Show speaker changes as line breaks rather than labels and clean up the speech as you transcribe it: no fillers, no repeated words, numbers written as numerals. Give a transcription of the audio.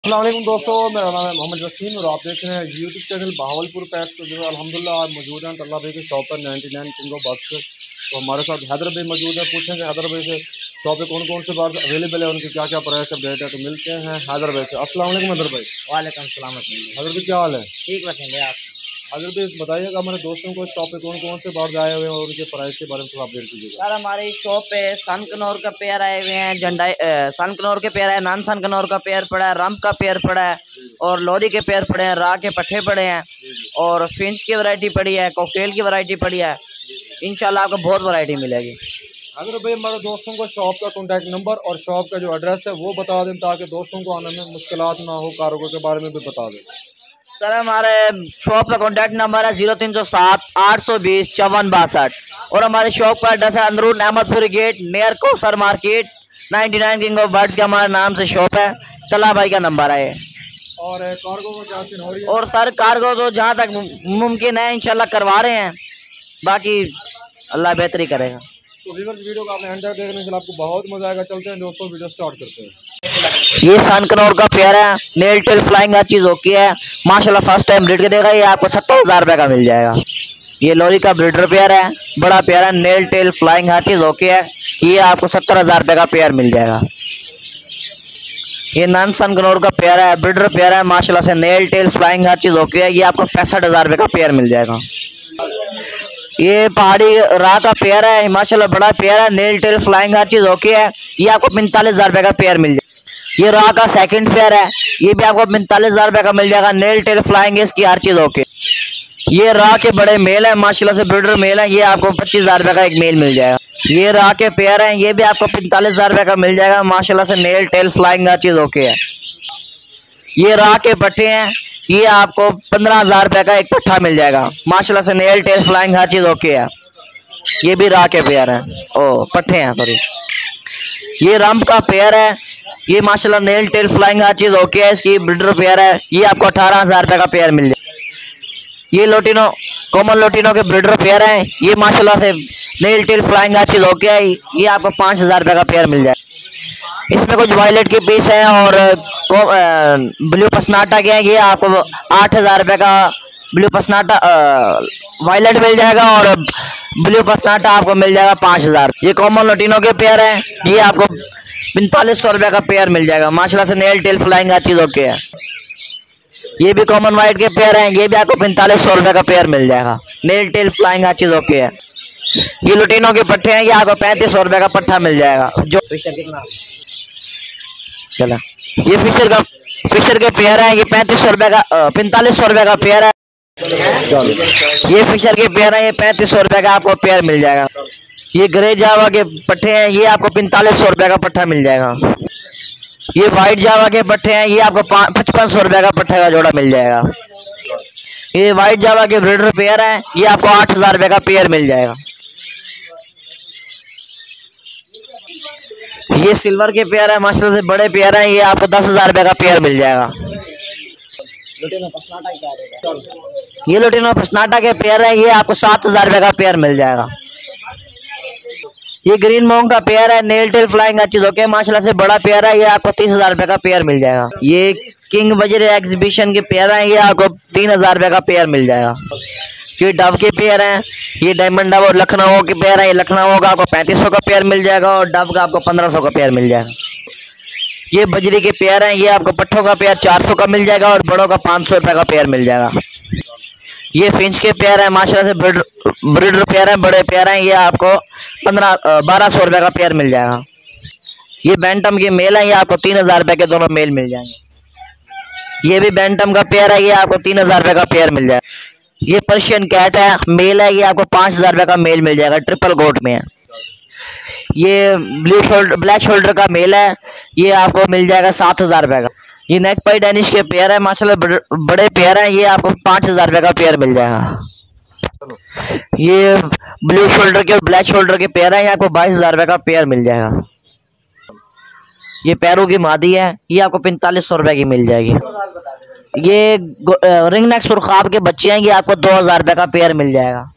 अस्सलाम वालेकुम दोस्तों, मेरा नाम है मोहम्मद वसीम और आप देख रहे हैं यूट्यूब चैनल बहावलपुर पैक्स। तो जो अल्हम्दुलिल्लाह आप मौजूद हैं अल्लाह भाई के शॉप पर 99 किंग ऑफ बक्स। तो हमारे साथ हैदर भाई मौजूद है। पूछेंगे हैदर भाई से शॉप पे कौन कौन से बार अवेलेबल है, उनकी क्या क्या प्राइस अपडेट है। तो मिलते हैं हैदर भाई से। अस्सलाम वालेकुम हैदर भाई।
वालेकुम सलाम।
हैदर भाई क्या हाल है?
ठीक रखेंगे आप।
हैदर भाई बताइएगा हमारे दोस्तों को शॉप पे कौन कौन से बार आए हुए हैं और उनके प्राइस के बारे में थोड़ा अपडेट कीजिएगा।
सर हमारी शॉप पे सनकनौर का पेयर आए हुए हैं, झंडा सनकनौर के पेयर है, नॉन सनकनौर का पेयर पड़ा है, रंप का पेयर पड़ा है और लोरी के पेयर पड़े हैं, रा के पट्टे पड़े हैं और फिंच की वैरायटी पड़ी है, कॉकटेल की वैरायटी पड़ी है। इंशाल्लाह आपको बहुत वैरायटी मिलेगी।
अगर भाई हमारे दोस्तों को शॉप का कॉन्टैक्ट नंबर और शॉप का जो एड्रेस है वो बता दें ताकि दोस्तों को आने में मुश्किलात ना हो, कारोबार के बारे में भी बता दें।
सर हमारे शॉप का कॉन्टैक्ट नंबर है 0307 820 5462 और हमारे शॉप का एड्रेस है अंदरून Ahmadpuri gate near Kausar market 99 king of birds का हमारे नाम से शॉप है। तला भाई का नंबर है।
और कार्गो को क्या सीन हो रही है?
और सर कार्गो तो जहाँ तक मुमकिन है इंशाल्लाह करवा रहे हैं, बाकी अल्लाह बेहतरी करेगा।
तो वीडियो को आपने एंड तक देखने के लिए आपको बहुत मजा आएगा। चलते हैं दोस्तों, वीडियो स्टार्ट करते हैं।
ये सनकनौर का पेयर है, नेल टेल फ्लाइंग हर चीज ओके है माशाल्लाह। फर्स्ट टाइम ब्रीड के देगा, ये आपको 70,000 रुपये का मिल जाएगा। ये लोरी का ब्रीडर पेयर है, बड़ा पेयर है, नेल टेल फ्लाइंग हर चीज ओके है, ये आपको 70,000 रुपये का पेयर मिल जाएगा। ये नॉन सनकनौर का पेयर है, ब्रीडर पेयर है माशाल्लाह से, नेल टेल फ्लाइंग हर चीज ओके है, ये आपको 65,000 रुपये का पेयर मिल जाएगा। ये पहाड़ी रा का पेयर है माशाल्लाह, बड़ा पेयर है, नेल टेल फ्लाइंग हर चीज ओके है, ये आपको 45,000 रुपये का पेयर मिल जाएगा। ये रा का सेकंड पेयर है, ये भी आपको 45,000 रुपये का मिल जाएगा, नेल टेल फ्लाइंग है इसकी हर चीज ओके। ये रा के बड़े मेल है माशाल्लाह से, ब्रीडर मेल है, ये आपको 25,000 रुपये का एक मेल मिल जाएगा। ये रा के पेयर है, ये भी आपको 45,000 रुपये का मिल जाएगा माशाल्लाह से, नेल टेल फ्लाइंग हर चीज ओके है। ये रा के पट्टे हैं, ये आपको 15,000 रुपये का एक पट्ठा मिल जाएगा माशाल्लाह से, नेल टेल फ्लाइंग हर चीज ओके है। ये भी रा के पेयर है, ओ पट्टे हैं सॉरी। ये रंप का पेयर है, ये माशाल्लाह नेल टेल फ्लाइंग हर चीज ओके है, इसकी ब्रीडर पेयर है, ये आपको 18,000 रुपये का पेयर मिल जाएगा। ये लोटिनो कॉमन लोटिनो के ब्रीडर पेयर है, ये माशाल्लाह से नेल टेल फ्लाइंग हर चीज ओके है, ये आपको 5,000 रुपये का पेयर मिल जाएगा। इसमें कुछ वायलेट के पीस हैं और ब्लू पसनाटा के हैं, ये आपको 8,000 रुपये का ब्लू पसनाटा वायलेट मिल जाएगा और ब्लू पसनाटा आपको मिल जाएगा 5,000। ये कॉमन लोटिनो के पेयर है, ये आपको 4500 रुपये का पेयर मिल जाएगा माशाल्लाह से, नेल टेल फ्लाइंग हर चीज ओके है। ये भी कॉमन वाइट के पेयर हैं, ये भी आपको 4500 रुपये का पेयर मिल जाएगा, नेल टेल फ्लाइंग हर चीज ओके है। ये लोटिनो के पट्टे हैं, ये आपको 3500 रुपये का पट्टा मिल जाएगा। जो फिशर कितना चला, ये फिशर के पेयर है, ये 4500 रुपये का 4500 रुपये का पेयर है। ये फिशर के पेयर है, ये 3500 रुपये का आपको पेयर मिल जाएगा। ये ग्रे जावा के पट्टे हैं, ये आपको 4500 रुपये का पट्टा मिल जाएगा। ये वाइट जावा के पट्टे हैं, ये आपको 5500 रुपये का पट्टे का जोड़ा मिल जाएगा। ये वाइट जावा के ब्रीडर पेयर है, ये आपको 8,000 रुपये का पेयर मिल जाएगा। ये सिल्वर के पेयर है माशाल्लाह से, बड़े पेयर हैं, ये आपको 10,000 रुपये का पेयर मिल जाएगा। ये लोटिनो पसनाटा के पेयर है, ये आपको 7,000 रुपये का पेयर मिल जाएगा। ये ग्रीन मोंग का पेयर है, नेल टेल फ्लाइंग हर चीज ओके माशाल्लाह से, बड़ा पेयर है, ये आपको 30,000 रुपये का पेयर मिल जाएगा। ये किंग वजीर एग्जीबिशन के पेयर हैं, ये आपको 3,000 रुपये का पेयर मिल जाएगा। ये डव के पेयर हैं, ये डायमंड डव और लखनऊ के पेयर है, ये लखनऊ का आपको 3500 का पेयर मिल जाएगा और डव का आपको 1500 का पेयर मिल जाएगा। ये बजरी के पेयर हैं, ये आपको पट्ठों का पेयर 400 का मिल जाएगा और बड़ों का 500 रुपये का पेयर मिल जाएगा। ये फिंच के पेयर है माशाल्लाह से, ब्रीडर पेयर है, बड़े पेयर हैं, ये आपको 1200 रुपये का पेयर मिल जाएगा। ये बैंटम के मेल है, ये आपको 3,000 रुपये के दोनों मेल मिल जाएंगे। ये भी बैंटम का पेयर है, ये आपको 3,000 रुपये का पेयर मिल जाएगा। ये पर्शियन कैट है, मेल है, ये आपको 5,000 रुपये का मेल मिल जाएगा, ट्रिपल गोट में है। ये ब्लैक शोल्डर का मेल है, ये आपको मिल जाएगा 7,000 रुपये का। ये नेक पाई डेनिश के पेयर है माशाल्लाह, बड़े पेयर हैं, ये आपको 5,000 रुपये का पेयर मिल जाएगा। ये ब्लू शोल्डर के और ब्लैक शोल्डर के पेयर हैं, ये आपको 22,000 रुपये का पेयर मिल जाएगा। ये पैरों की मादी है, ये आपको 4500 रुपये की मिल जाएगी। ये रिंग नेक सुरखाब के बच्चे हैं, ये आपको 2,000 रुपये का पेयर मिल जाएगा।